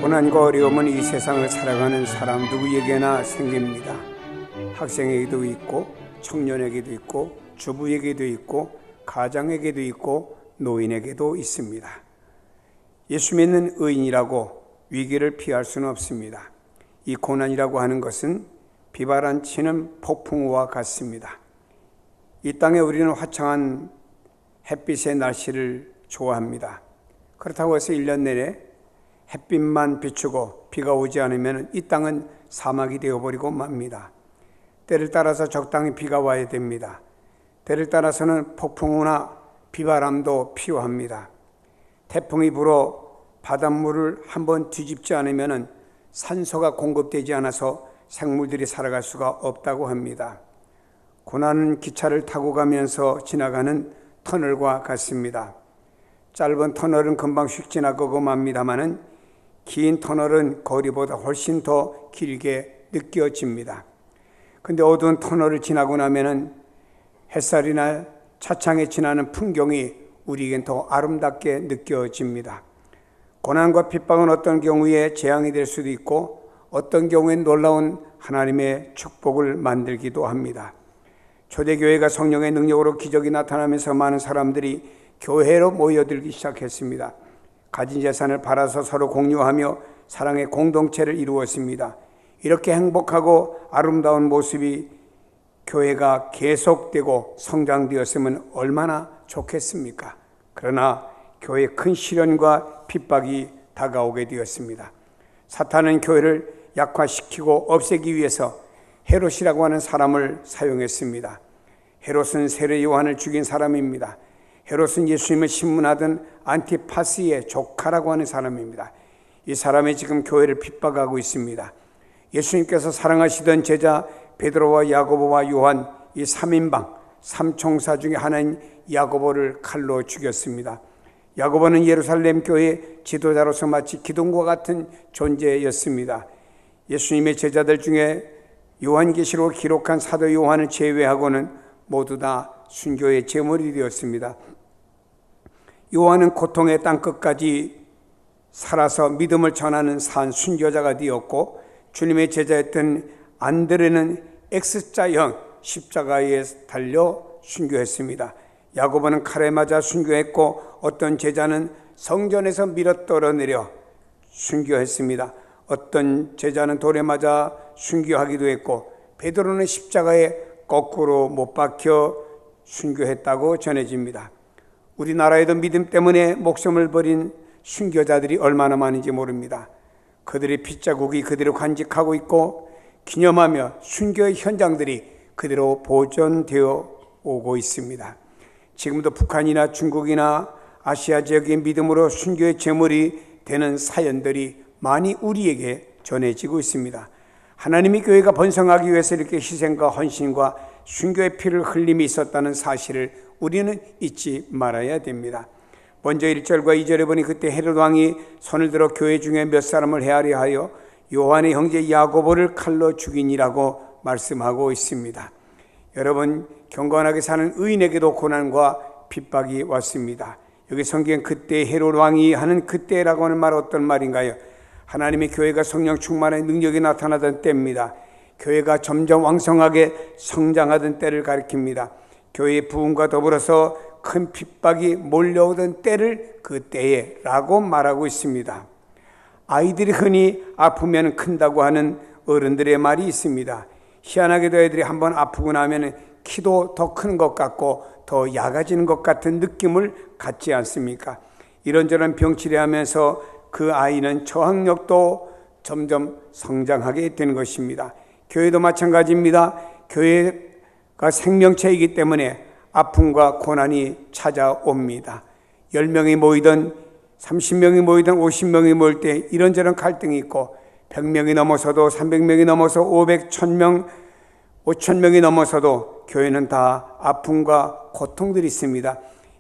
고난과 어려움은 이 세상을 살아가는 사람 누구에게나 생깁니다. 학생에게도 있고, 청년에게도 있고, 주부에게도 있고, 가장에게도 있고, 노인에게도 있습니다. 예수 믿는 의인이라고 위기를 피할 수는 없습니다. 이 고난이라고 하는 것은 비바람치는 폭풍우와 같습니다. 이 땅에 우리는 화창한 햇빛의 날씨를 좋아합니다. 그렇다고 해서 1년 내내 햇빛만 비추고 비가 오지 않으면 이 땅은 사막이 되어버리고 맙니다. 때를 따라서 적당히 비가 와야 됩니다. 때를 따라서는 폭풍우나 비바람도 필요합니다. 태풍이 불어 바닷물을 한번 뒤집지 않으면 산소가 공급되지 않아서 생물들이 살아갈 수가 없다고 합니다. 고난은 기차를 타고 가면서 지나가는 터널과 같습니다. 짧은 터널은 금방 휙 지나가고 맙니다마는 긴 터널은 거리보다 훨씬 더 길게 느껴집니다. 근데 어두운 터널을 지나고 나면은 햇살이나 차창에 지나는 풍경이 우리에겐 더 아름답게 느껴집니다. 고난과 핍박은 어떤 경우에 재앙이 될 수도 있고 어떤 경우엔 놀라운 하나님의 축복을 만들기도 합니다. 초대교회가 성령의 능력으로 기적이 나타나면서 많은 사람들이 교회로 모여들기 시작했습니다. 가진 재산을 팔아서 서로 공유하며 사랑의 공동체를 이루었습니다. 이렇게 행복하고 아름다운 모습이 교회가 계속되고 성장되었으면 얼마나 좋겠습니까? 그러나 교회에 큰 시련과 핍박이 다가오게 되었습니다. 사탄은 교회를 약화시키고 없애기 위해서 헤롯이라고 하는 사람을 사용했습니다. 헤롯은 세례 요한을 죽인 사람입니다. 헤롯은 예수님을 신문하던 안티파스의 조카라고 하는 사람입니다. 이 사람이 지금 교회를 핍박하고 있습니다. 예수님께서 사랑하시던 제자 베드로와 야고보와 요한 이 3인방 삼총사 중에 하나인 야고보를 칼로 죽였습니다. 야고보는 예루살렘 교회 지도자로서 마치 기둥과 같은 존재였습니다. 예수님의 제자들 중에 요한계시록 기록한 사도 요한을 제외하고는 모두 다 순교의 제물이 되었습니다. 요한은 고통의 땅끝까지 살아서 믿음을 전하는 산 순교자가 되었고, 주님의 제자였던 안드레는 X자형 십자가에 달려 순교했습니다. 야고보는 칼에 맞아 순교했고, 어떤 제자는 성전에서 밀어 떨어내려 순교했습니다. 어떤 제자는 돌에 맞아 순교하기도 했고, 베드로는 십자가에 거꾸로 못 박혀 순교했다고 전해집니다. 우리나라에도 믿음 때문에 목숨을 버린 순교자들이 얼마나 많은지 모릅니다. 그들의 핏자국이 그대로 간직하고 있고 기념하며 순교의 현장들이 그대로 보존되어 오고 있습니다. 지금도 북한이나 중국이나 아시아 지역의 믿음으로 순교의 제물이 되는 사연들이 많이 우리에게 전해지고 있습니다. 하나님의 교회가 번성하기 위해서 이렇게 희생과 헌신과 순교의 피를 흘림이 있었다는 사실을 우리는 잊지 말아야 됩니다. 먼저 1절과 2절에 보니 그때 헤롯 왕이 손을 들어 교회 중에 몇 사람을 헤아려 하여 요한의 형제 야고보를 칼로 죽이니라고 말씀하고 있습니다. 여러분, 경건하게 사는 의인에게도 고난과 핍박이 왔습니다. 여기 성경 그때 헤롯 왕이 하는 그때라고 하는 말 어떤 말인가요? 하나님의 교회가 성령 충만의 능력이 나타나던 때입니다. 교회가 점점 왕성하게 성장하던 때를 가리킵니다. 교회의 부흥과 더불어서 큰 핍박이 몰려오던 때를 그때에 라고 말하고 있습니다. 아이들이 흔히 아프면 큰다고 하는 어른들의 말이 있습니다. 희한하게도 애들이 한번 아프고 나면 키도 더 크는 것 같고 더 작아지는 것 같은 느낌을 갖지 않습니까? 이런저런 병치레하면서 그 아이는 저항력도 점점 성장하게 되는 것입니다. 교회도 마찬가지입니다. 교회가 생명체이기 때문에 아픔과 고난이 찾아옵니다. 10명이 모이든 30명이 모이든 50명이 모일 때 이런저런 갈등이 있고 100명이 넘어서도 300명이 넘어서 500, 1000명, 5000명이 넘어서도 교회는 다 아픔과 고통들이 있습니다.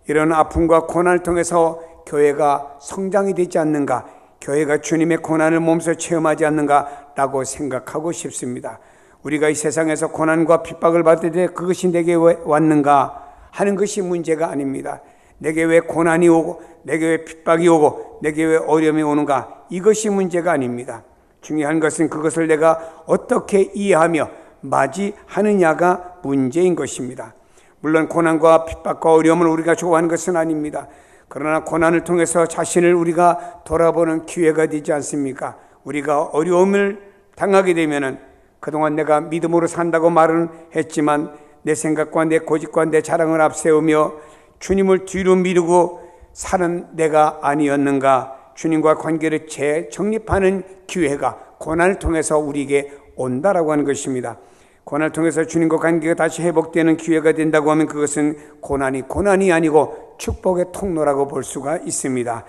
이런 아픔과 고난을 통해서 교회가 성장이 되지 않는가, 교회가 주님의 고난을 몸소 체험하지 않는가 라고 생각하고 싶습니다. 우리가 이 세상에서 고난과 핍박을 받을 때 그것이 내게 왜 왔는가 하는 것이 문제가 아닙니다. 내게 왜 고난이 오고 내게 왜 핍박이 오고 내게 왜 어려움이 오는가? 이것이 문제가 아닙니다. 중요한 것은 그것을 내가 어떻게 이해하며 맞이하느냐가 문제인 것입니다. 물론 고난과 핍박과 어려움을 우리가 좋아하는 것은 아닙니다. 그러나 고난을 통해서 자신을 우리가 돌아보는 기회가 되지 않습니까? 우리가 어려움을 당하게 되면은 그동안 내가 믿음으로 산다고 말은 했지만 내 생각과 내 고집과 내 자랑을 앞세우며 주님을 뒤로 미루고 사는 내가 아니었는가? 주님과 관계를 재정립하는 기회가 고난을 통해서 우리에게 온다라고 하는 것입니다. 고난을 통해서 주님과 관계가 다시 회복되는 기회가 된다고 하면 그것은 고난이 아니고 축복의 통로라고 볼 수가 있습니다.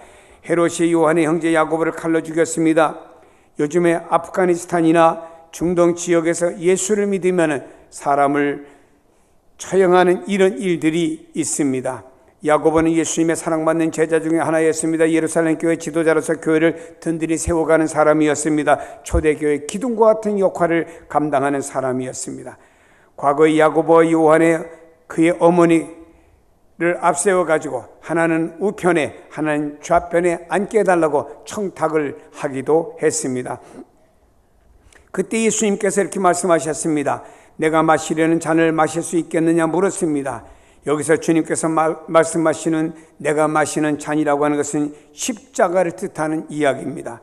헤롯이 요한의 형제 야고보를 칼로 죽였습니다. 요즘에 아프가니스탄이나 중동 지역에서 예수를 믿으면 사람을 처형하는 이런 일들이 있습니다. 야고보는 예수님의 사랑받는 제자 중에 하나였습니다. 예루살렘 교회 지도자로서 교회를 든든히 세워가는 사람이었습니다. 초대교회 기둥과 같은 역할을 감당하는 사람이었습니다. 과거의 야고보와 요한의 그의 어머니를 앞세워가지고 하나는 우편에 하나는 좌편에 앉게 해달라고 청탁을 하기도 했습니다. 그때 예수님께서 이렇게 말씀하셨습니다. 내가 마시려는 잔을 마실 수 있겠느냐 물었습니다. 여기서 주님께서 말씀하시는 내가 마시는 잔이라고 하는 것은 십자가를 뜻하는 이야기입니다.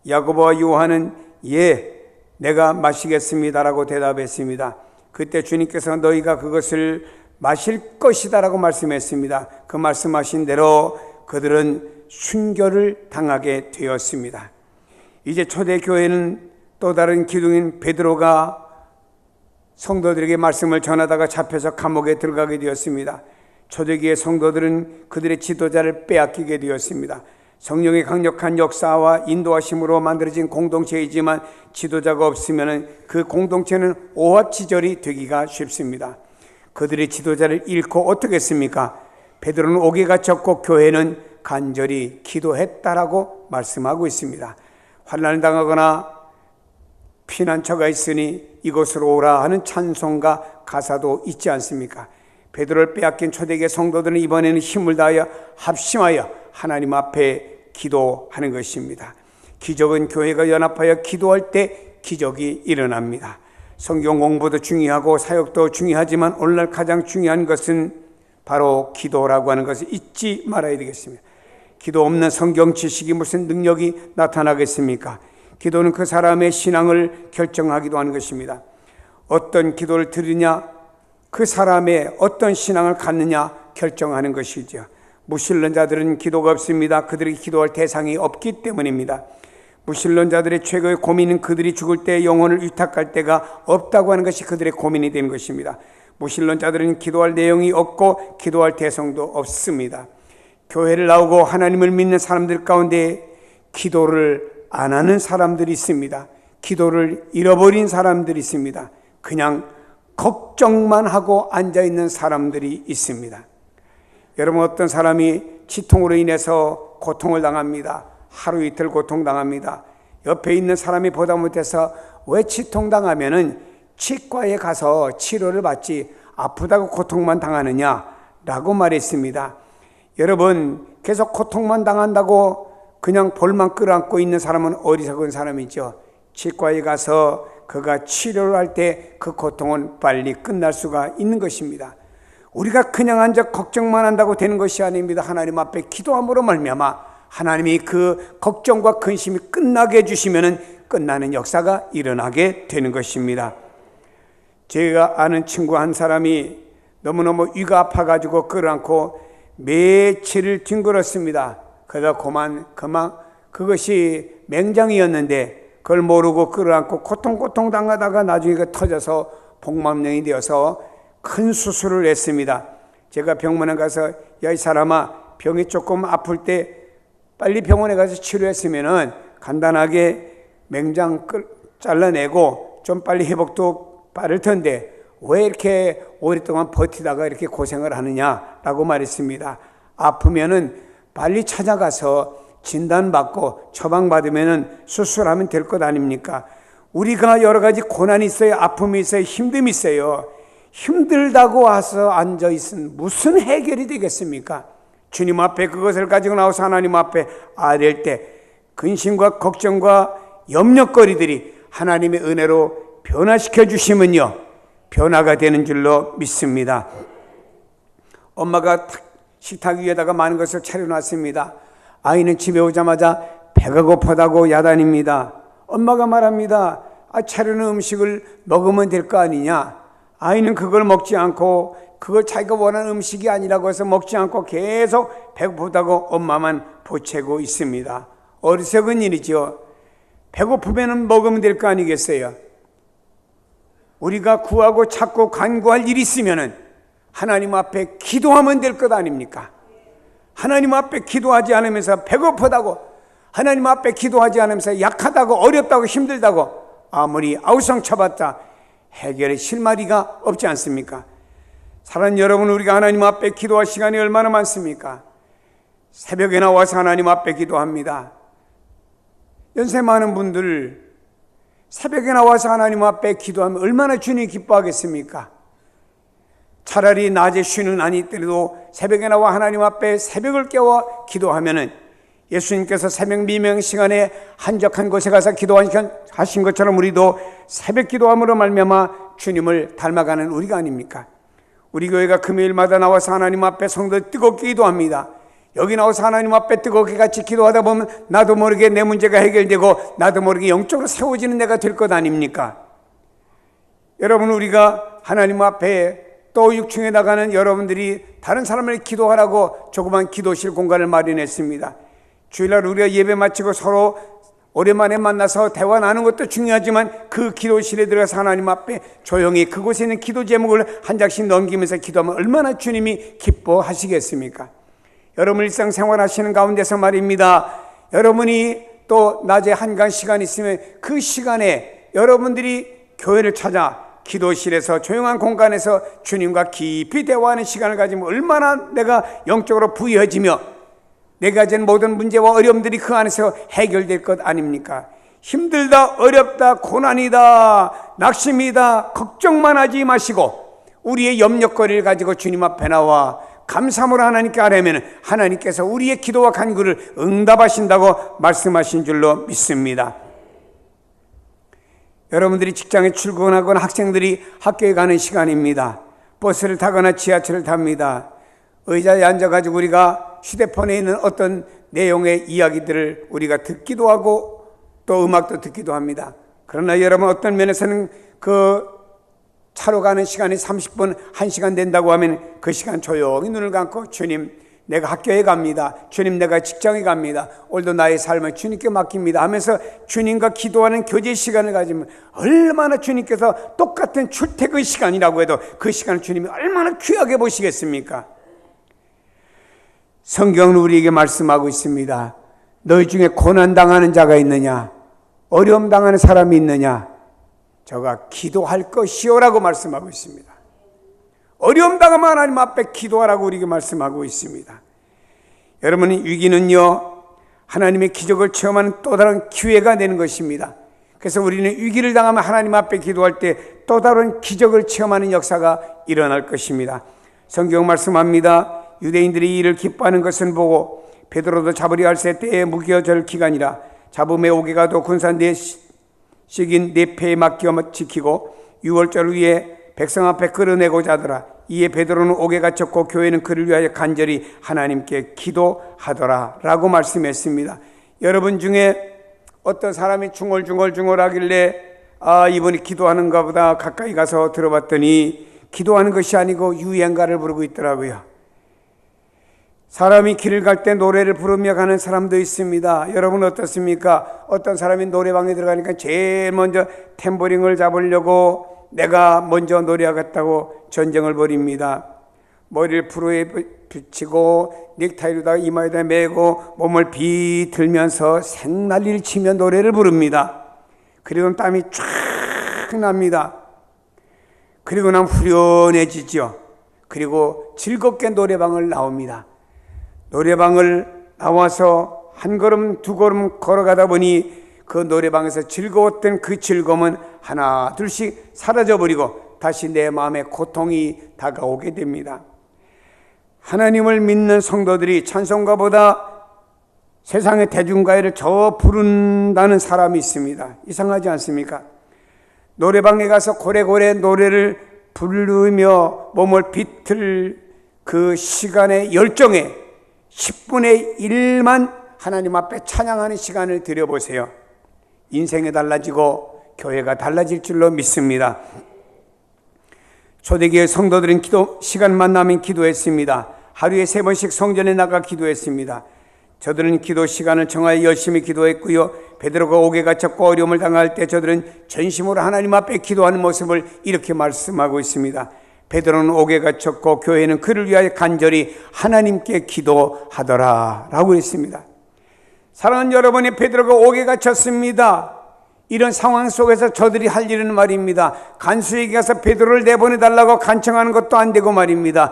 야고보와 요한은 예, 내가 마시겠습니다라고 대답했습니다. 그때 주님께서 너희가 그것을 마실 것이다라고 말씀했습니다. 그 말씀하신 대로 그들은 순교를 당하게 되었습니다. 이제 초대교회는 또 다른 기둥인 베드로가 성도들에게 말씀을 전하다가 잡혀서 감옥에 들어가게 되었습니다. 초대교회 성도들은 그들의 지도자를 빼앗기게 되었습니다. 성령의 강력한 역사와 인도하심으로 만들어진 공동체이지만 지도자가 없으면 그 공동체는 오합지졸이 되기가 쉽습니다. 그들의 지도자를 잃고 어떻게 했습니까? 베드로는 옥에 갇혔고 교회는 간절히 기도했다라고 말씀하고 있습니다. 환난을 당하거나 피난처가 있으니 이곳으로 오라 하는 찬송가 가사도 있지 않습니까? 베드로를 빼앗긴 초대교회 성도들은 이번에는 힘을 다하여 합심하여 하나님 앞에 기도하는 것입니다. 기적은 교회가 연합하여 기도할 때 기적이 일어납니다. 성경 공부도 중요하고 사역도 중요하지만 오늘날 가장 중요한 것은 바로 기도라고 하는 것을 잊지 말아야 되겠습니다. 기도 없는 성경 지식이 무슨 능력이 나타나겠습니까? 기도는 그 사람의 신앙을 결정하기도 하는 것입니다. 어떤 기도를 드리냐, 그 사람의 어떤 신앙을 갖느냐 결정하는 것이죠. 무신론자들은 기도가 없습니다. 그들이 기도할 대상이 없기 때문입니다. 무신론자들의 최고의 고민은 그들이 죽을 때 영혼을 위탁할 때가 없다고 하는 것이 그들의 고민이 되는 것입니다. 무신론자들은 기도할 내용이 없고 기도할 대상도 없습니다. 교회를 나오고 하나님을 믿는 사람들 가운데 기도를 안 하는 사람들이 있습니다. 기도를 잃어버린 사람들이 있습니다. 그냥 걱정만 하고 앉아있는 사람들이 있습니다. 여러분, 어떤 사람이 치통으로 인해서 고통을 당합니다. 하루 이틀 고통당합니다. 옆에 있는 사람이 보다 못해서 왜 치통당하면은 치과에 가서 치료를 받지 아프다고 고통만 당하느냐라고 말했습니다. 여러분, 계속 고통만 당한다고 그냥 볼만 끌어안고 있는 사람은 어리석은 사람이죠. 치과에 가서 그가 치료를 할 때 그 고통은 빨리 끝날 수가 있는 것입니다. 우리가 그냥 앉아 걱정만 한다고 되는 것이 아닙니다. 하나님 앞에 기도함으로 말미암아 하나님이 그 걱정과 근심이 끝나게 해주시면 끝나는 역사가 일어나게 되는 것입니다. 제가 아는 친구 한 사람이 너무너무 위가 아파가지고 끌어안고 며칠을 뒹굴었습니다. 그러다 그만 그것이 맹장이었는데 그걸 모르고 끌어안고 고통 당하다가 나중에 그 터져서 복막령이 되어서 큰 수술을 했습니다. 제가 병원에 가서 야, 이 사람아, 병이 조금 아플 때 빨리 병원에 가서 치료했으면은 간단하게 맹장 잘라내고 좀 빨리 회복도 빠를 텐데 왜 이렇게 오랫동안 버티다가 이렇게 고생을 하느냐라고 말했습니다. 아프면은 빨리 찾아가서 진단받고 처방받으면 수술하면 될 것 아닙니까? 우리가 여러 가지 고난이 있어요. 아픔이 있어요. 힘듦이 있어요. 힘들다고 와서 앉아있으면 무슨 해결이 되겠습니까? 주님 앞에 그것을 가지고 나와서 하나님 앞에 아뢰일 때 근심과 걱정과 염려거리들이 하나님의 은혜로 변화시켜 주시면요, 변화가 되는 줄로 믿습니다. 엄마가 식탁 위에다가 많은 것을 차려놨습니다. 아이는 집에 오자마자 배가 고프다고 야단입니다. 엄마가 말합니다. 차려놓은 음식을 먹으면 될 거 아니냐. 아이는 그걸 먹지 않고 그걸 자기가 원하는 음식이 아니라고 해서 먹지 않고 계속 배고프다고 엄마만 보채고 있습니다. 어리석은 일이죠. 배고프면 먹으면 될 거 아니겠어요? 우리가 구하고 찾고 간구할 일이 있으면 하나님 앞에 기도하면 될 것 아닙니까? 하나님 앞에 기도하지 않으면서 배고프다고, 하나님 앞에 기도하지 않으면서 약하다고, 어렵다고, 힘들다고 아무리 아우성 쳐봤자 해결의 실마리가 없지 않습니까? 사랑하는 여러분, 우리가 하나님 앞에 기도할 시간이 얼마나 많습니까? 새벽에 나와서 하나님 앞에 기도합니다. 연세 많은 분들 새벽에 나와서 하나님 앞에 기도하면 얼마나 주님이 기뻐하겠습니까? 차라리 낮에 쉬는 아니더라도 새벽에 나와 하나님 앞에 새벽을 깨워 기도하면은 예수님께서 새벽 미명 시간에 한적한 곳에 가서 기도하신 것처럼 우리도 새벽 기도함으로 말미암아 주님을 닮아가는 우리가 아닙니까? 우리 교회가 금요일마다 나와서 하나님 앞에 성도 뜨겁게 기도합니다. 여기 나와서 하나님 앞에 뜨겁게 같이 기도하다 보면 나도 모르게 내 문제가 해결되고 나도 모르게 영적으로 세워지는 내가 될 것 아닙니까? 여러분, 우리가 하나님 앞에 또 6층에 나가는 여러분들이 다른 사람을 기도하라고 조그만 기도실 공간을 마련했습니다. 주일날 우리가 예배 마치고 서로 오랜만에 만나서 대화 나누는 것도 중요하지만 그 기도실에 들어가서 하나님 앞에 조용히 그곳에 있는 기도 제목을 한 장씩 넘기면서 기도하면 얼마나 주님이 기뻐하시겠습니까? 여러분 일상생활 하시는 가운데서 말입니다. 여러분이 또 낮에 한간 시간 있으면 그 시간에 여러분들이 교회를 찾아 기도실에서 조용한 공간에서 주님과 깊이 대화하는 시간을 가지면 얼마나 내가 영적으로 부유해지며 내가 가진 모든 문제와 어려움들이 그 안에서 해결될 것 아닙니까? 힘들다, 어렵다, 고난이다, 낙심이다, 걱정만 하지 마시고 우리의 염려거리를 가지고 주님 앞에 나와 감사함으로 하나님께 아뢰면 하나님께서 우리의 기도와 간구를 응답하신다고 말씀하신 줄로 믿습니다. 여러분들이 직장에 출근하거나 학생들이 학교에 가는 시간입니다. 버스를 타거나 지하철을 탑니다. 의자에 앉아가지고 우리가 휴대폰에 있는 어떤 내용의 이야기들을 우리가 듣기도 하고 또 음악도 듣기도 합니다. 그러나 여러분 어떤 면에서는 그 차로 가는 시간이 30분, 1시간 된다고 하면 그 시간 조용히 눈을 감고 주님, 내가 학교에 갑니다. 주님, 내가 직장에 갑니다. 오늘도 나의 삶을 주님께 맡깁니다 하면서 주님과 기도하는 교제 시간을 가지면 얼마나 주님께서 똑같은 출퇴근 시간이라고 해도 그 시간을 주님이 얼마나 귀하게 보시겠습니까? 성경은 우리에게 말씀하고 있습니다. 너희 중에 고난당하는 자가 있느냐? 어려움 당하는 사람이 있느냐? 저가 기도할 것이요라고 말씀하고 있습니다. 어려움 당하면 하나님 앞에 기도하라고 우리에게 말씀하고 있습니다. 여러분의 위기는요, 하나님의 기적을 체험하는 또 다른 기회가 되는 것입니다. 그래서 우리는 위기를 당하면 하나님 앞에 기도할 때 또 다른 기적을 체험하는 역사가 일어날 것입니다. 성경 말씀합니다. 유대인들이 이를 기뻐하는 것은 보고 베드로도 잡으려 할세 때에 무기어절 기간이라 잡음에 오게가 도 군사 넷씩인 네 패에 맡겨 지키고 6월절 위에 백성 앞에 끌어내고자 하더라. 이에 베드로는 옥에 갇혔고 교회는 그를 위하여 간절히 하나님께 기도하더라 라고 말씀했습니다. 여러분 중에 어떤 사람이 중얼중얼하길래 이분이 기도하는가 보다 가까이 가서 들어봤더니 기도하는 것이 아니고 유행가를 부르고 있더라고요. 사람이 길을 갈 때 노래를 부르며 가는 사람도 있습니다. 여러분 어떻습니까? 어떤 사람이 노래방에 들어가니까 제일 먼저 탬버링을 잡으려고 내가 먼저 노래하겠다고 전쟁을 벌입니다. 머리를 프로에 붙이고 넥타이로다가 이마에다 메고 몸을 비틀면서 생난리를 치며 노래를 부릅니다. 그리고 땀이 쫙 납니다. 그리고 나면 후련해지죠. 그리고 즐겁게 노래방을 나옵니다. 노래방을 나와서 한 걸음 두 걸음 걸어가다 보니 그 노래방에서 즐거웠던 그 즐거움은 하나 둘씩 사라져버리고 다시 내 마음에 고통이 다가오게 됩니다. 하나님을 믿는 성도들이 찬송가보다 세상의 대중가요를 저 부른다는 사람이 있습니다. 이상하지 않습니까? 노래방에 가서 고래고래 노래를 부르며 몸을 비틀 그 시간의 열정에 10분의 1만 하나님 앞에 찬양하는 시간을 들여보세요. 인생이 달라지고 교회가 달라질 줄로 믿습니다. 초대교회 성도들은 기도 시간만 나면 기도했습니다. 하루에 3번씩 성전에 나가 기도했습니다. 저들은 기도 시간을 정하여 열심히 기도했고요. 베드로가 옥에 갇혔고 어려움을 당할 때 저들은 전심으로 하나님 앞에 기도하는 모습을 이렇게 말씀하고 있습니다. 베드로는 옥에 갇혔고 교회는 그를 위하여 간절히 하나님께 기도하더라 라고 했습니다. 사랑하는 여러분이, 베드로가 옥에 갇혔습니다. 이런 상황 속에서 저들이 할 일은 말입니다, 간수에게 가서 베드로를 내보내달라고 간청하는 것도 안 되고 말입니다,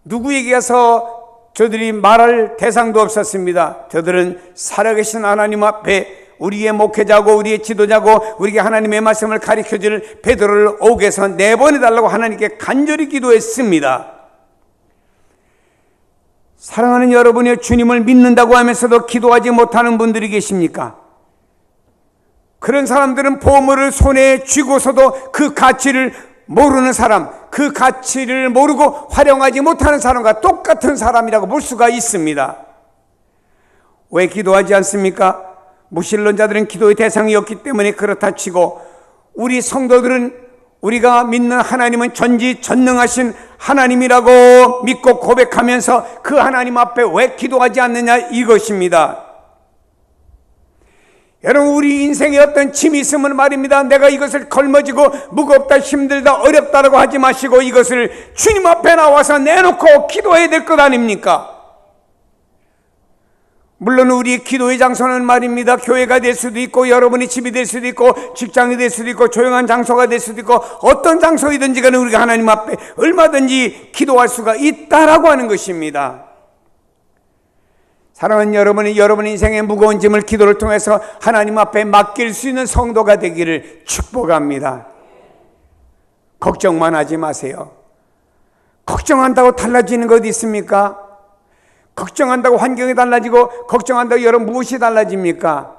누구에게 가서 저들이 말할 대상도 없었습니다. 저들은 살아계신 하나님 앞에 우리의 목회자고 우리의 지도자고 우리에게 하나님의 말씀을 가르쳐줄 베드로를 옥에서 내보내달라고 하나님께 간절히 기도했습니다. 사랑하는 여러분이 주님을 믿는다고 하면서도 기도하지 못하는 분들이 계십니까? 그런 사람들은 보물을 손에 쥐고서도 그 가치를 모르는 사람, 그 가치를 모르고 활용하지 못하는 사람과 똑같은 사람이라고 볼 수가 있습니다. 왜 기도하지 않습니까? 무신론자들은 기도의 대상이었기 때문에 그렇다 치고, 우리 성도들은 우리가 믿는 하나님은 전지전능하신 하나님이라고 믿고 고백하면서 그 하나님 앞에 왜 기도하지 않느냐, 이것입니다. 여러분, 우리 인생에 어떤 짐이 있으면 말입니다, 내가 이것을 걸머지고 무겁다, 힘들다, 어렵다라고 하지 마시고 이것을 주님 앞에 나와서 내놓고 기도해야 될 것 아닙니까? 물론 우리 기도의 장소는 말입니다, 교회가 될 수도 있고 여러분의 집이 될 수도 있고 직장이 될 수도 있고 조용한 장소가 될 수도 있고 어떤 장소이든지 간에 우리가 하나님 앞에 얼마든지 기도할 수가 있다라고 하는 것입니다. 사랑하는 여러분이 여러분 인생의 무거운 짐을 기도를 통해서 하나님 앞에 맡길 수 있는 성도가 되기를 축복합니다. 걱정만 하지 마세요. 걱정한다고 달라지는 것 있습니까? 걱정한다고 환경이 달라지고 걱정한다고 여러분 무엇이 달라집니까?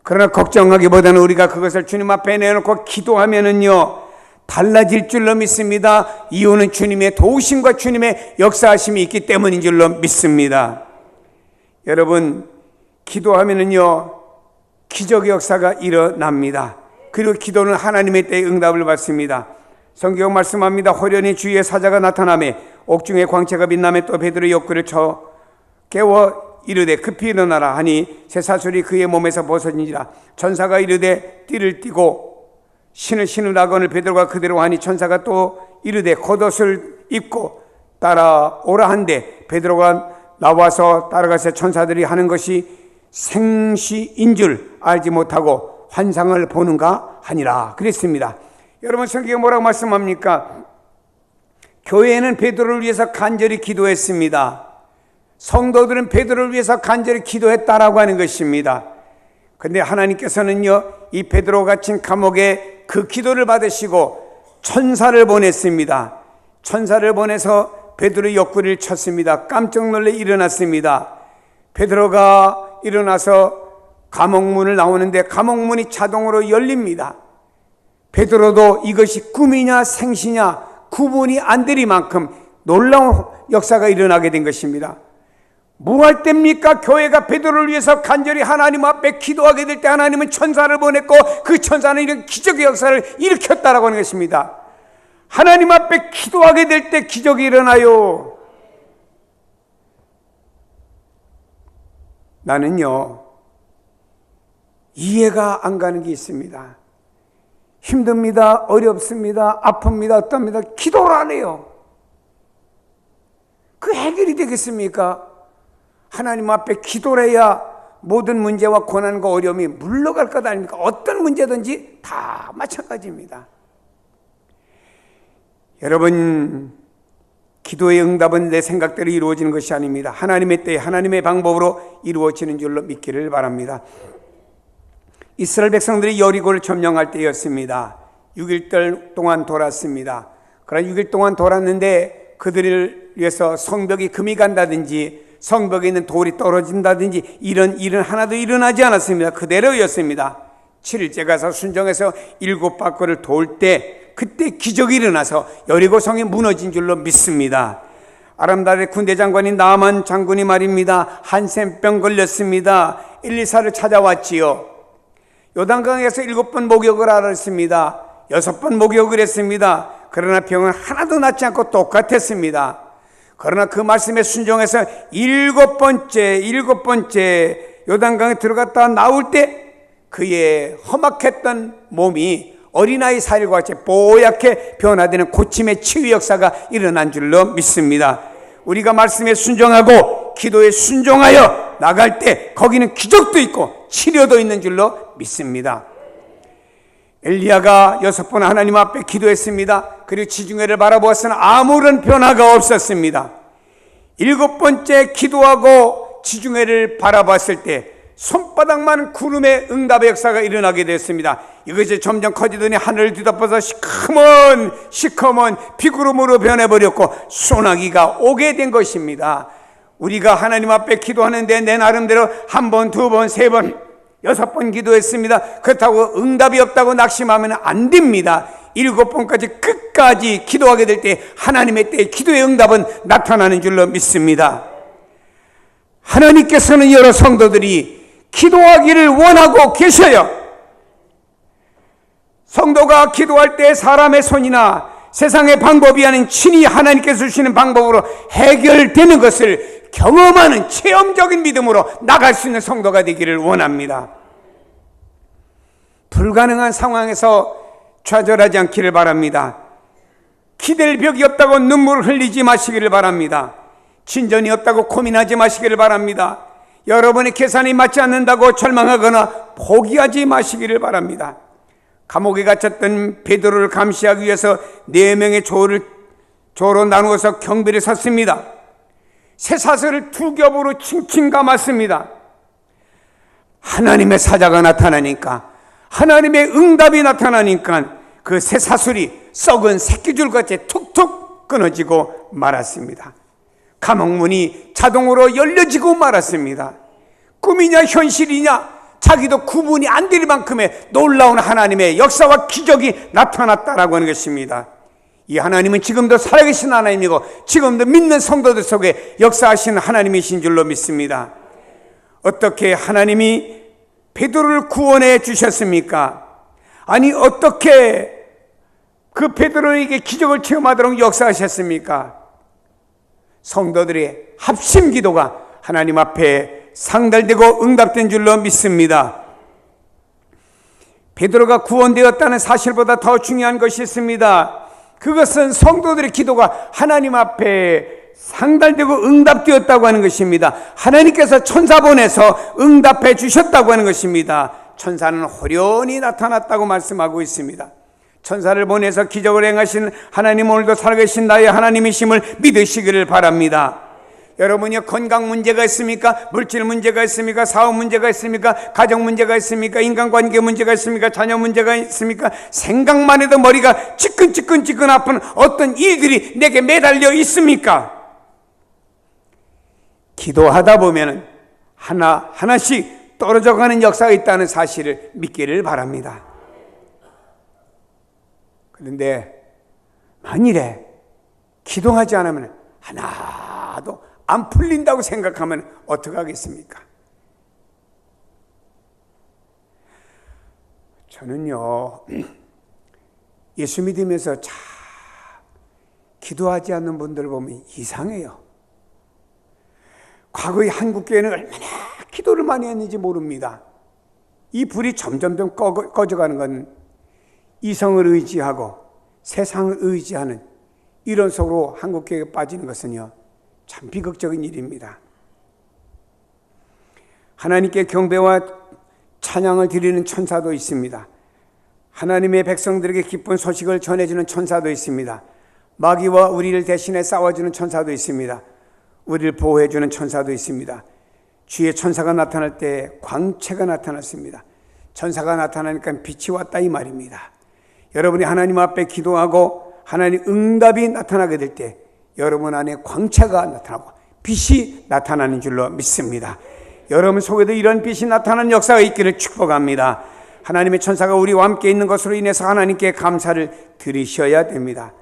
그러나 걱정하기보다는 우리가 그것을 주님 앞에 내놓고 기도하면은요, 달라질 줄로 믿습니다. 이유는 주님의 도우심과 주님의 역사하심이 있기 때문인 줄로 믿습니다. 여러분, 기도하면은요, 기적의 역사가 일어납니다. 그리고 기도는 하나님의 때에 응답을 받습니다. 성경 말씀합니다. 호련히 주의 사자가 나타나매 옥중에 광채가 빛나매 또 베드로의 욕구를 쳐 깨워 이르되 급히 일어나라 하니 쇠사슬이 그의 몸에서 벗어지니라. 천사가 이르되 띠를 띠고 신을 신으라거늘 베드로가 그대로 하니 천사가 또 이르되 겉옷을 입고 따라오라 한데 베드로가 나와서 따라가서 천사들이 하는 것이 생시인 줄 알지 못하고 환상을 보는가 하니라 그랬습니다. 여러분, 성경에 뭐라고 말씀합니까? 교회는 베드로를 위해서 간절히 기도했습니다. 성도들은 베드로를 위해서 간절히 기도했다라고 하는 것입니다. 그런데 하나님께서는요, 이 베드로 갇힌 감옥에 그 기도를 받으시고 천사를 보냈습니다. 천사를 보내서 베드로의 옆구리를 쳤습니다. 깜짝 놀래 일어났습니다. 베드로가 일어나서 감옥문을 나오는데 감옥문이 자동으로 열립니다. 베드로도 이것이 꿈이냐 생시냐 구분이 안 되리만큼 놀라운 역사가 일어나게 된 것입니다. 뭐 할 때입니까? 교회가 베드로를 위해서 간절히 하나님 앞에 기도하게 될 때 하나님은 천사를 보냈고 그 천사는 이런 기적의 역사를 일으켰다라고 하는 것입니다. 하나님 앞에 기도하게 될 때 기적이 일어나요. 나는요, 이해가 안 가는 게 있습니다. 힘듭니다. 어렵습니다. 아픕니다. 어떻습니다. 기도를 안 해요. 그 해결이 되겠습니까? 하나님 앞에 기도를 해야 모든 문제와 고난과 어려움이 물러갈 것 아닙니까? 어떤 문제든지 다 마찬가지입니다. 여러분, 기도의 응답은 내 생각대로 이루어지는 것이 아닙니다. 하나님의 때에 하나님의 방법으로 이루어지는 줄로 믿기를 바랍니다. 이스라엘 백성들이 여리고를 점령할 때였습니다. 6일 동안 돌았습니다. 그러나 6일 동안 돌았는데 그들을 위해서 성벽이 금이 간다든지 성벽에 있는 돌이 떨어진다든지 이런 일은 하나도 일어나지 않았습니다. 그대로였습니다. 7일째 가서 순종해서 7바퀴를 돌 때 그때 기적이 일어나서 여리고성이 무너진 줄로 믿습니다. 아람달의 군대 장관인 나만 장군이 말입니다. 한센병 걸렸습니다. 엘리사를 찾아왔지요. 요단강에서 7번 목욕을 하랬습니다. 6번 목욕을 했습니다. 그러나 병은 하나도 낫지 않고 똑같았습니다. 그러나 그 말씀에 순종해서 7번째 요단강에 들어갔다 나올 때 그의 험악했던 몸이 어린아이 살과 같이 뽀얗게 변화되는 고침의 치유 역사가 일어난 줄로 믿습니다. 우리가 말씀에 순종하고 기도에 순종하여 나갈 때 거기는 기적도 있고 치료도 있는 줄로 믿습니다. 엘리야가 6번 하나님 앞에 기도했습니다. 그리고 지중해를 바라보았으나 아무런 변화가 없었습니다. 7번째 기도하고 지중해를 바라봤을 때 손바닥만 구름의 응답의 역사가 일어나게 됐습니다. 이것이 점점 커지더니 하늘을 뒤덮어서 시커먼 비구름으로 변해버렸고 소나기가 오게 된 것입니다. 우리가 하나님 앞에 기도하는데 내 나름대로 1번, 2번, 3번, 6번 기도했습니다. 그렇다고 응답이 없다고 낙심하면 안 됩니다. 7번까지 끝까지 기도하게 될 때 하나님의 때에 기도의 응답은 나타나는 줄로 믿습니다. 하나님께서는 여러 성도들이 기도하기를 원하고 계셔요. 성도가 기도할 때 사람의 손이나 세상의 방법이 아닌 친히 하나님께서 주시는 방법으로 해결되는 것을 경험하는 체험적인 믿음으로 나갈 수 있는 성도가 되기를 원합니다. 불가능한 상황에서 좌절하지 않기를 바랍니다. 기댈 벽이 없다고 눈물을 흘리지 마시기를 바랍니다. 진전이 없다고 고민하지 마시기를 바랍니다. 여러분의 계산이 맞지 않는다고 절망하거나 포기하지 마시기를 바랍니다. 감옥에 갇혔던 베드로를 감시하기 위해서 4명의 조로 나누어서 경비를 섰습니다. 쇠사슬을 2겹으로 칭칭 감았습니다. 하나님의 사자가 나타나니까, 하나님의 응답이 나타나니까 그 쇠사슬이 썩은 새끼줄같이 툭툭 끊어지고 말았습니다. 감옥문이 자동으로 열려지고 말았습니다. 꿈이냐 현실이냐 자기도 구분이 안 될 만큼의 놀라운 하나님의 역사와 기적이 나타났다라고 하는 것입니다. 이 하나님은 지금도 살아계신 하나님이고 지금도 믿는 성도들 속에 역사하시는 하나님이신 줄로 믿습니다. 어떻게 하나님이 베드로를 구원해 주셨습니까? 아니 어떻게 그 베드로에게 기적을 체험하도록 역사하셨습니까? 성도들의 합심 기도가 하나님 앞에 상달되고 응답된 줄로 믿습니다. 베드로가 구원되었다는 사실보다 더 중요한 것이 있습니다. 그것은 성도들의 기도가 하나님 앞에 상달되고 응답되었다고 하는 것입니다. 하나님께서 천사 보내서 응답해 주셨다고 하는 것입니다. 천사는 호련히 나타났다고 말씀하고 있습니다. 천사를 보내서 기적을 행하신 하나님, 오늘도 살아계신 나의 하나님이심을 믿으시기를 바랍니다. 여러분이 건강 문제가 있습니까? 물질 문제가 있습니까? 사업 문제가 있습니까? 가정 문제가 있습니까? 인간관계 문제가 있습니까? 자녀 문제가 있습니까? 생각만 해도 머리가 지끈지끈 아픈 어떤 일들이 내게 매달려 있습니까? 기도하다 보면 하나씩 떨어져가는 역사가 있다는 사실을 믿기를 바랍니다. 그런데 만일에 기도하지 않으면 하나도 안 풀린다고 생각하면 어떡하겠습니까? 저는요, 예수 믿으면서 참 기도하지 않는 분들 보면 이상해요. 과거의 한국교회는 얼마나 기도를 많이 했는지 모릅니다. 이 불이 점점 꺼져가는 건 이성을 의지하고 세상을 의지하는 이런 속으로 한국교회가 빠지는 것은요, 참 비극적인 일입니다. 하나님께 경배와 찬양을 드리는 천사도 있습니다. 하나님의 백성들에게 기쁜 소식을 전해주는 천사도 있습니다. 마귀와 우리를 대신해 싸워주는 천사도 있습니다. 우리를 보호해주는 천사도 있습니다. 주의 천사가 나타날 때 광채가 나타났습니다. 천사가 나타나니까 빛이 왔다 이 말입니다. 여러분이 하나님 앞에 기도하고 하나님 응답이 나타나게 될 때 여러분 안에 광채가 나타나고 빛이 나타나는 줄로 믿습니다. 여러분 속에도 이런 빛이 나타나는 역사가 있기를 축복합니다. 하나님의 천사가 우리와 함께 있는 것으로 인해서 하나님께 감사를 드리셔야 됩니다.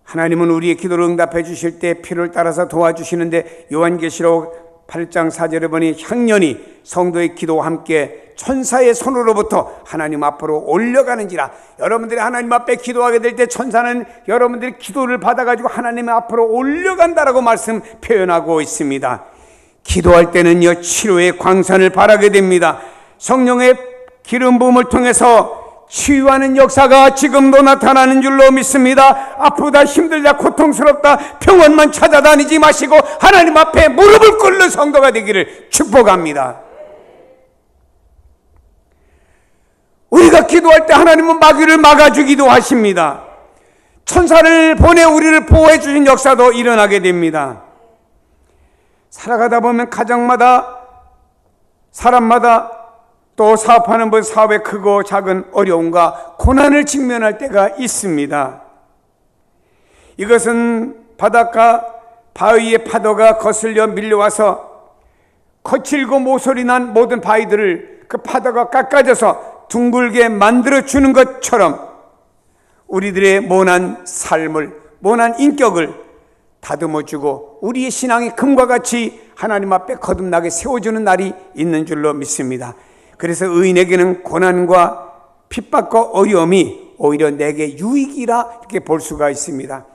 하나님은 우리의 기도를 응답해 주실 때 필요를 따라서 도와주시는데, 요한계시록 8장 4절에 보니 향년이 성도의 기도와 함께 천사의 손으로부터 하나님 앞으로 올려가는지라. 여러분들이 하나님 앞에 기도하게 될 때 천사는 여러분들의 기도를 받아가지고 하나님 앞으로 올려간다라고 말씀 표현하고 있습니다. 기도할 때는요, 치료의 광선을 바라게 됩니다. 성령의 기름 부음을 통해서 치유하는 역사가 지금도 나타나는 줄로 믿습니다. 아프다, 힘들다, 고통스럽다, 병원만 찾아다니지 마시고 하나님 앞에 무릎을 꿇는 성도가 되기를 축복합니다. 우리가 기도할 때 하나님은 마귀를 막아주기도 하십니다. 천사를 보내 우리를 보호해 주신 역사도 일어나게 됩니다. 살아가다 보면 가정마다, 사람마다, 또 사업하는 분 사업의 크고 작은 어려움과 고난을 직면할 때가 있습니다. 이것은 바닷가 바위의 파도가 거슬려 밀려와서 거칠고 모서리 난 모든 바위들을 그 파도가 깎아져서 둥글게 만들어주는 것처럼 우리들의 모난 삶을, 모난 인격을 다듬어주고 우리의 신앙이 금과 같이 하나님 앞에 거듭나게 세워주는 날이 있는 줄로 믿습니다. 그래서 의인에게는 고난과 핍박과 어려움이 오히려 내게 유익이라 이렇게 볼 수가 있습니다.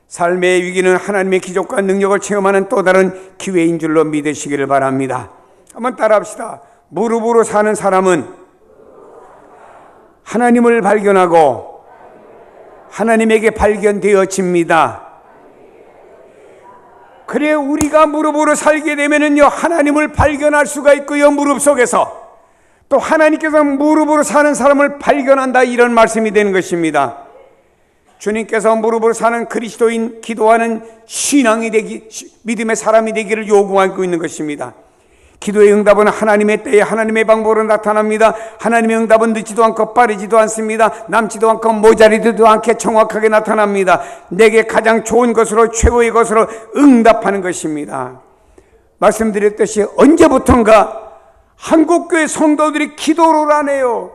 삶의 위기는 하나님의 기적과 능력을 체험하는 또 다른 기회인 줄로 믿으시기를 바랍니다. 한번 따라합시다. 무릎으로 사는 사람은 하나님을 발견하고 하나님에게 발견되어집니다. 그래, 우리가 무릎으로 살게 되면은요, 하나님을 발견할 수가 있고요, 무릎 속에서 또 하나님께서 무릎으로 사는 사람을 발견한다, 이런 말씀이 되는 것입니다. 주님께서 무릎으로 사는 그리스도인, 기도하는 신앙이 되기, 믿음의 사람이 되기를 요구하고 있는 것입니다. 기도의 응답은 하나님의 때에 하나님의 방법으로 나타납니다. 하나님의 응답은 늦지도 않고 빠르지도 않습니다. 남지도 않고 모자리지도 않게 정확하게 나타납니다. 내게 가장 좋은 것으로, 최고의 것으로 응답하는 것입니다. 말씀드렸듯이 언제부턴가 한국교회 성도들이 기도를 안 해요.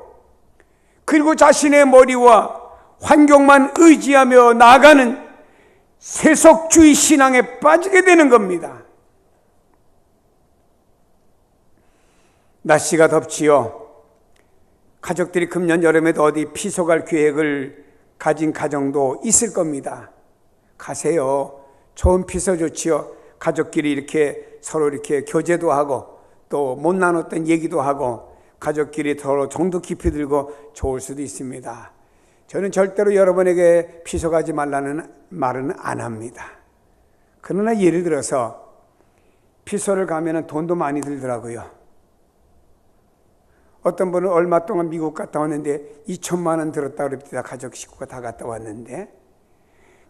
그리고 자신의 머리와 환경만 의지하며 나아가는 세속주의 신앙에 빠지게 되는 겁니다. 날씨가 덥지요. 가족들이 금년 여름에도 어디 피서 갈 계획을 가진 가정도 있을 겁니다. 가세요. 좋은 피서 좋지요. 가족끼리 이렇게 서로 이렇게 교제도 하고 또 못 나눴던 얘기도 하고 가족끼리 서로 정도 깊이 들고 좋을 수도 있습니다. 저는 절대로 여러분에게 피서 가지 말라는 말은 안 합니다. 그러나 예를 들어서 피서를 가면 돈도 많이 들더라고요. 어떤 분은 얼마 동안 미국 갔다 왔는데 2천만 원 들었다 그럽니다. 가족 식구가 다 갔다 왔는데.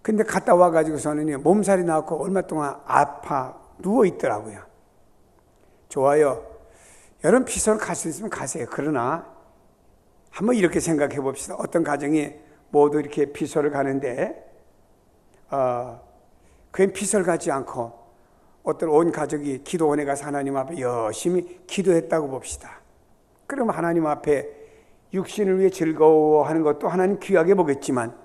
근데 갔다 와가지고서는 몸살이 나고 얼마 동안 아파 누워 있더라고요. 좋아요. 여러분 피서를 갈 수 있으면 가세요. 그러나 한번 이렇게 생각해 봅시다. 어떤 가정이 모두 이렇게 피서를 가는데 그냥 피서를 가지 않고 어떤 온 가족이 기도원에 가서 하나님 앞에 열심히 기도했다고 봅시다. 그럼 하나님 앞에 육신을 위해 즐거워하는 것도 하나님 귀하게 보겠지만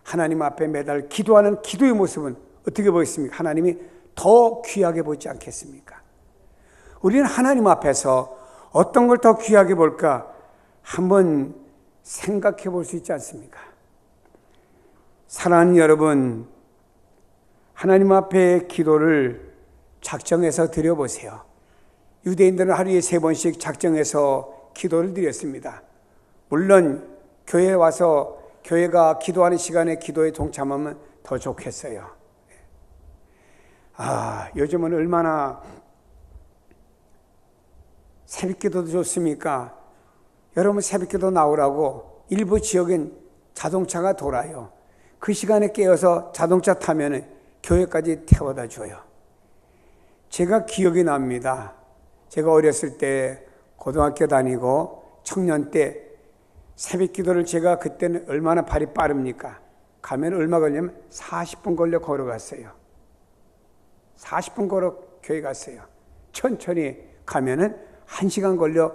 하나님 앞에 매달 기도하는 기도의 모습은 어떻게 보겠습니까? 하나님이 더 귀하게 보지 않겠습니까? 우리는 하나님 앞에서 어떤 걸 더 귀하게 볼까 한번 생각해 볼 수 있지 않습니까? 사랑하는 여러분, 하나님 앞에 기도를 작정해서 드려보세요. 유대인들은 하루에 3번씩 작정해서 기도를 드렸습니다. 물론 교회에 와서 교회가 기도하는 시간에 기도에 동참하면 더 좋겠어요. 요즘은 얼마나 새벽기도도 좋습니까? 여러분 새벽기도 나오라고 일부 지역엔 자동차가 돌아요. 그 시간에 깨어서 자동차 타면 교회까지 태워다 줘요. 제가 기억이 납니다. 제가 어렸을 때 고등학교 다니고 청년 때 새벽기도를 제가 그때는 얼마나 발이 빠릅니까? 가면 얼마 걸리냐면 40분 걸려 걸어갔어요. 40분 걸어 교회 갔어요. 천천히 가면은 1시간 걸려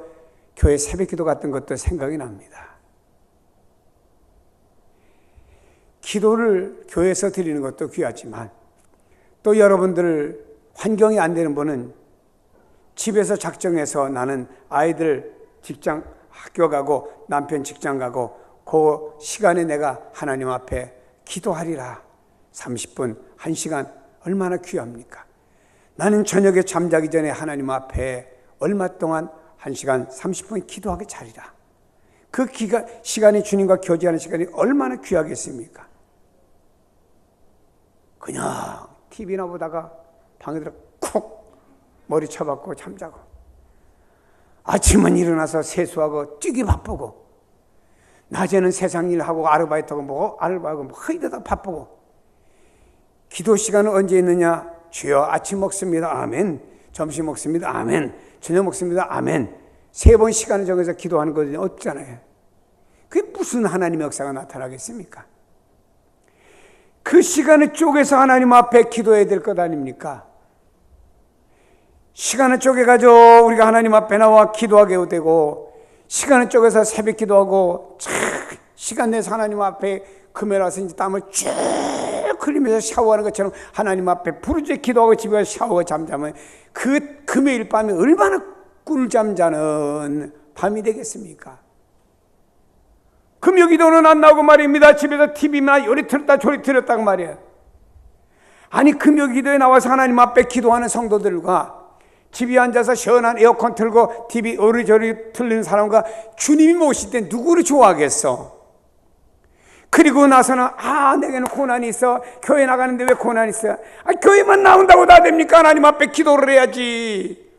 교회 새벽기도 갔던 것도 생각이 납니다. 기도를 교회에서 드리는 것도 귀하지만 또 여러분들 환경이 안 되는 분은 집에서 작정해서 나는 아이들 직장 학교 가고 남편 직장 가고 그 시간에 내가 하나님 앞에 기도하리라. 30분, 1시간 얼마나 귀합니까? 나는 저녁에 잠자기 전에 하나님 앞에 얼마 동안 1시간 30분 기도하게 차리라. 그 시간이 주님과 교제하는 시간이 얼마나 귀하겠습니까? 그냥 TV나 보다가 방에 들어 쿡 머리 쳐박고 잠자고, 아침은 일어나서 세수하고 뛰기 바쁘고, 낮에는 세상 일하고 아르바이트하고 뭐고 알바하고 뭐 허이다다 바쁘고, 기도 시간은 언제 있느냐? 주여 아침 먹습니다. 아멘. 점심 먹습니다. 아멘. 저녁 먹습니다. 아멘. 3번 시간을 정해서 기도하는 것은 없잖아요. 그게 무슨 하나님의 역사가 나타나겠습니까? 그 시간을 쪼개서 하나님 앞에 기도해야 될 것 아닙니까? 시간을 쪼개가지고 우리가 하나님 앞에 나와 기도하게 되고, 시간을 쪼개서 새벽 기도하고 시간 내서 하나님 앞에 금요일 와서 이제 땀을 쭉 흘리면서 샤워하는 것처럼 하나님 앞에 부르짖어 기도하고 집에 가서 샤워하고 잠자면 그 금요일 밤에 얼마나 꿀잠 자는 밤이 되겠습니까? 금요 기도는 안 나오고 말입니다. 집에서 TV나 요리 틀었다 조리 틀었다고 말이에요. 아니 금요 기도에 나와서 하나님 앞에 기도하는 성도들과 집에 앉아서 시원한 에어컨 틀고 TV 요리조리 틀리는 사람과 주님이 모실 때 누구를 좋아하겠어? 그리고 나서는 내게는 고난이 있어. 교회 나가는데 왜 고난이 있어? 교회만 나온다고 다 됩니까? 하나님 앞에 기도를 해야지.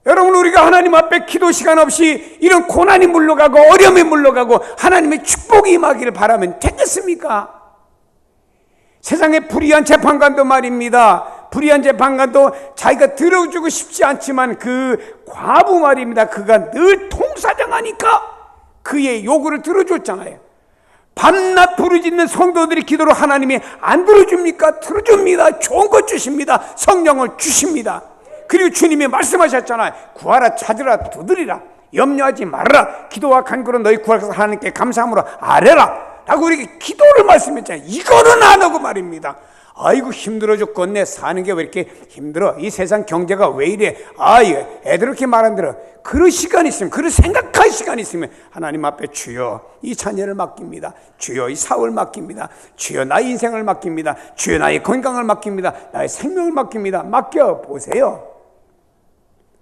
여러분, 우리가 하나님 앞에 기도 시간 없이 이런 고난이 물러가고 어려움이 물러가고 하나님의 축복이 임하기를 바라면 되겠습니까? 세상의 불의한 재판관도 말입니다. 불의한 재판관도 자기가 들어주고 싶지 않지만 그 과부 말입니다. 그가 늘 통사정하니까 그의 요구를 들어줬잖아요. 밤낮 부르짖는 성도들이 기도를 하나님이 안 들어줍니까? 들어줍니다. 좋은 것 주십니다. 성령을 주십니다. 그리고 주님이 말씀하셨잖아요. 구하라, 찾으라, 두드리라, 염려하지 말아라. 기도와 간구로 너희 구하셔서 하나님께 감사함으로 아뢰라 라고 우리에게 기도를 말씀했잖아요. 이거는 안 하고 말입니다. 아이고 힘들어 죽겠네. 사는 게 왜 이렇게 힘들어? 이 세상 경제가 왜 이래? 애들 이렇게 말 안 들어. 그런 시간이 있으면, 그런 생각할 시간이 있으면 하나님 앞에 주여 이 자녀를 맡깁니다. 주여 이 사업을 맡깁니다. 주여 나의 인생을 맡깁니다. 주여 나의 건강을 맡깁니다. 나의 생명을 맡깁니다. 맡겨보세요.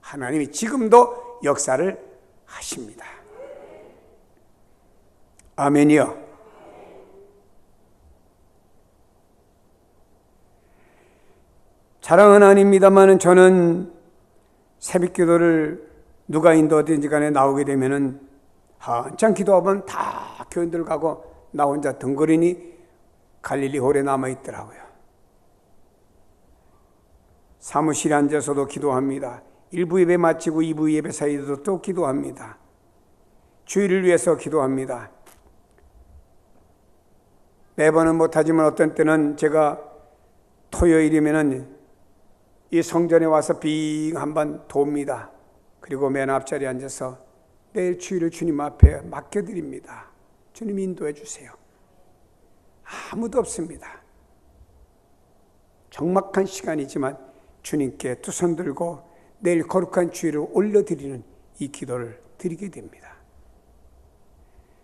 하나님이 지금도 역사를 하십니다. 아멘이요. 자랑은 아닙니다만 저는 새벽 기도를 누가 인도하든지 간에 나오게 되면은 한참 기도하면 다 교인들 가고 나 혼자 덩그러니 갈릴리 홀에 남아있더라고요. 사무실에 앉아서도 기도합니다. 1부 예배 마치고 2부 예배 사이에도 또 기도합니다. 주일을 위해서 기도합니다. 매번은 못하지만 어떤 때는 제가 토요일이면은 이 성전에 와서 빙 한번 돕니다. 그리고 맨 앞자리에 앉아서 내일 주일을 주님 앞에 맡겨드립니다. 주님 인도해 주세요. 아무도 없습니다. 적막한 시간이지만 주님께 두 손 들고 내일 거룩한 주일을 올려드리는 이 기도를 드리게 됩니다.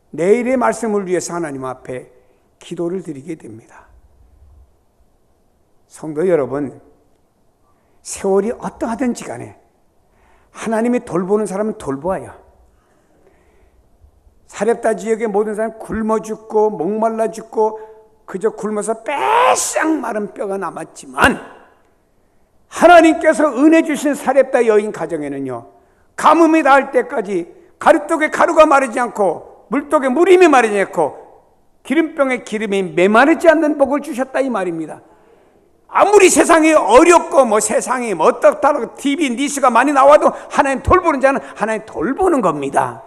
내일의 말씀을 위해서 하나님 앞에 기도를 드리게 됩니다. 성도 여러분, 세월이 어떠하든지 간에 하나님이 돌보는 사람은 돌보아요. 사렙다 지역의 모든 사람은 굶어 죽고 목말라 죽고 그저 굶어서 빼싹 마른 뼈가 남았지만 하나님께서 은혜 주신 사렙다 여인 가정에는요, 가뭄이 닿을 때까지 가루떡에 가루가 마르지 않고 물떡에 물임이 마르지 않고 기름병에 기름이 메마르지 않는 복을 주셨다 이 말입니다. 아무리 세상이 어렵고 세상이 어떻다고 TV 뉴스가 많이 나와도 하나님 돌보는 자는 하나님 돌보는 겁니다.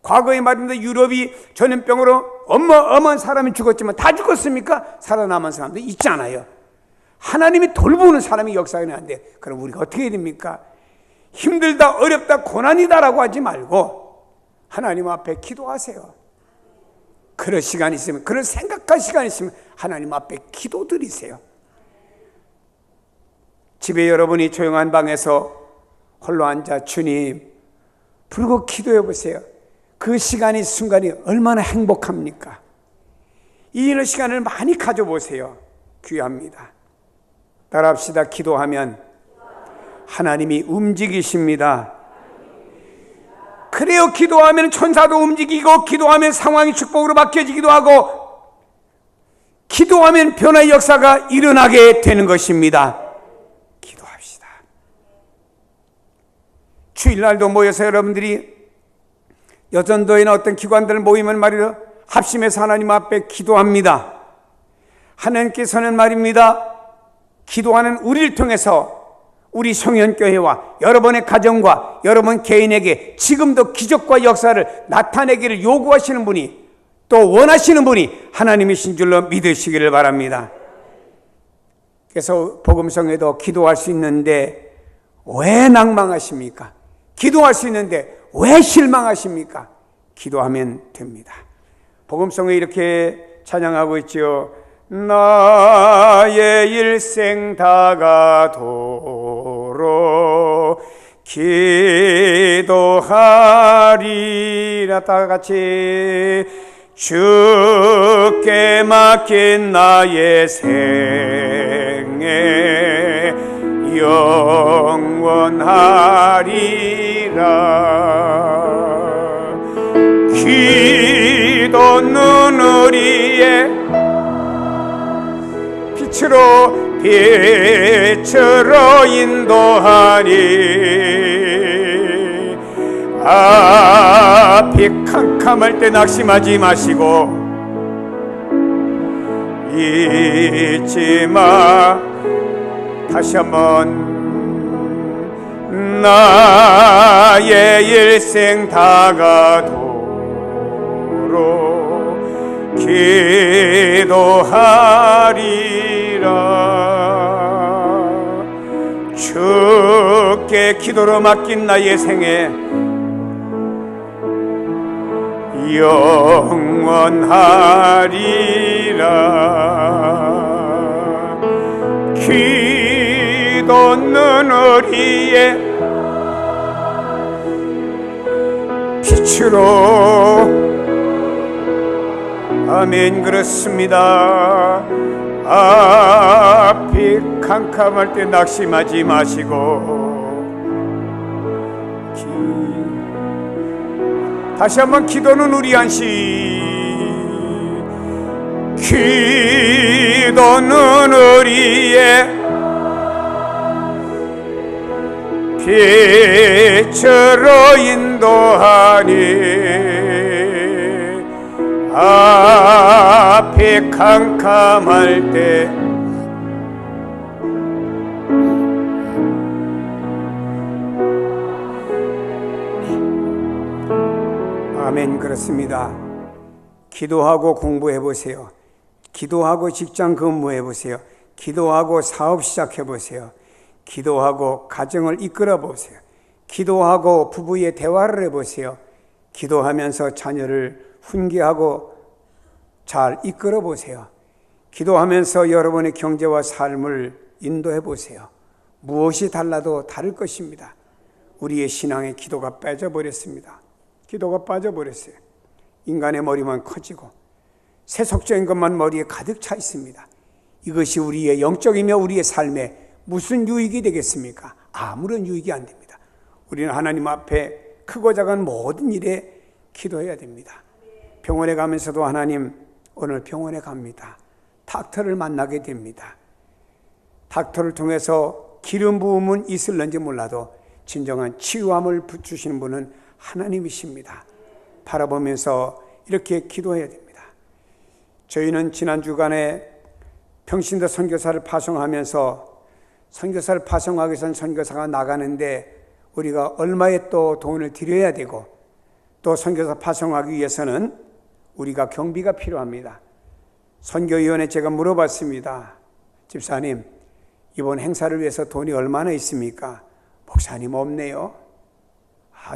과거에 말입니다. 유럽이 전염병으로 어마어마한 사람이 죽었지만 다 죽었습니까? 살아남은 사람도 있잖아요. 하나님이 돌보는 사람이 역사가 나는데 그럼 우리가 어떻게 해야 됩니까? 힘들다, 어렵다, 고난이다라고 하지 말고 하나님 앞에 기도하세요. 그럴 시간이 있으면, 그런 생각할 시간이 있으면 하나님 앞에 기도드리세요. 집에 여러분이 조용한 방에서 홀로 앉아 주님 부르고 기도해 보세요. 그 시간이 순간이 얼마나 행복합니까? 이 시간을 많이 가져보세요. 귀합니다. 따라합시다. 기도하면 하나님이 움직이십니다. 그래요. 기도하면 천사도 움직이고, 기도하면 상황이 축복으로 바뀌어지기도 하고, 기도하면 변화의 역사가 일어나게 되는 것입니다. 기도합시다. 주일날도 모여서 여러분들이 여전도에나 어떤 기관들 모이면 말이죠, 합심해서 하나님 앞에 기도합니다. 하나님께서는 말입니다, 기도하는 우리를 통해서 우리 성현교회와 여러분의 가정과 여러분 개인에게 지금도 기적과 역사를 나타내기를 요구하시는 분이, 또 원하시는 분이 하나님이신 줄로 믿으시기를 바랍니다. 그래서 복음성에도 기도할 수 있는데 왜 낭망하십니까? 기도할 수 있는데 왜 실망하십니까? 기도하면 됩니다. 복음성에 이렇게 찬양하고 있죠. 나의 일생 다가도록 기도하리라. 다 같이 주께 맡긴 나의 생애 영원하리라. 기도는 우리의 빛으로 인도하니 앞이 캄캄할 때 낙심하지 마시고 잊지 마. 다시 한번 나의 일생 다가도록 기도하리라. 주께 기도로 맡긴 나의 생애 영원하리라. 기도는 우리의 빛으로. 아멘. 그렇습니다. 앞이 캄캄할 때 낙심하지 마시고 다시 한번 기도는 우리 안식. 기도는 우리의 빛으로 인도하니 앞이 캄캄할 때 아멘. 그렇습니다. 기도하고 공부해 보세요. 기도하고 직장 근무해 보세요. 기도하고 사업 시작해 보세요. 기도하고 가정을 이끌어 보세요. 기도하고 부부의 대화를 해 보세요. 기도하면서 자녀를 훈계하고 잘 이끌어 보세요. 기도하면서 여러분의 경제와 삶을 인도해 보세요. 무엇이 달라도 다를 것입니다. 우리의 신앙에 기도가 빠져버렸습니다. 기도가 빠져버렸어요. 인간의 머리만 커지고 세속적인 것만 머리에 가득 차 있습니다. 이것이 우리의 영적이며 우리의 삶에 무슨 유익이 되겠습니까? 아무런 유익이 안 됩니다. 우리는 하나님 앞에 크고 작은 모든 일에 기도해야 됩니다. 병원에 가면서도 하나님, 오늘 병원에 갑니다. 닥터를 만나게 됩니다. 닥터를 통해서 기름 부음은 있을런지 몰라도 진정한 치유함을 주시는 분은 하나님이십니다. 바라보면서 이렇게 기도해야 됩니다. 저희는 지난 주간에 평신도 선교사를 파송하면서 선교사를 파송하기 위해서는 선교사가 나가는데 우리가 얼마의 또 돈을 들여야 되고 또 선교사 파송하기 위해서는 우리가 경비가 필요합니다. 선교위원회 제가 물어봤습니다. 집사님, 이번 행사를 위해서 돈이 얼마나 있습니까? 목사님, 없네요.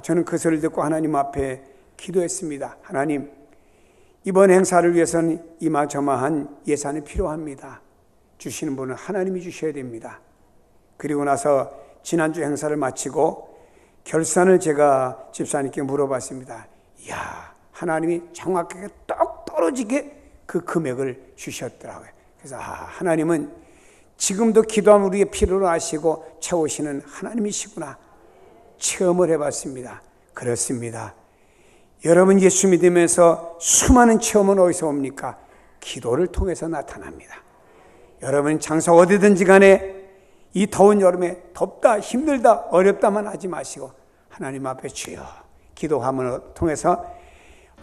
저는 그 소리를 듣고 하나님 앞에 기도했습니다. 하나님, 이번 행사를 위해서는 이마저마한 예산이 필요합니다. 주시는 분은 하나님이 주셔야 됩니다. 그리고 나서 지난주 행사를 마치고 결산을 제가 집사님께 물어봤습니다. 이야, 하나님이 정확하게 똑 떨어지게 그 금액을 주셨더라고요. 그래서 하나님은 지금도 기도하면 우리의 필요를 아시고 채우시는 하나님이시구나 체험을 해봤습니다. 그렇습니다. 여러분, 예수 믿으면서 수많은 체험은 어디서 옵니까? 기도를 통해서 나타납니다. 여러분, 장소 어디든지 간에 이 더운 여름에 덥다, 힘들다, 어렵다만 하지 마시고 하나님 앞에 주여 기도함을 통해서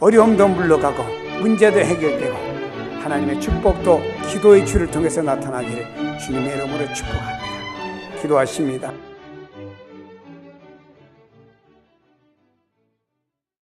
어려움도 물러가고 문제도 해결되고 하나님의 축복도 기도의 주를 통해서 나타나기를 주님의 이름으로 축복합니다. 기도하십니다.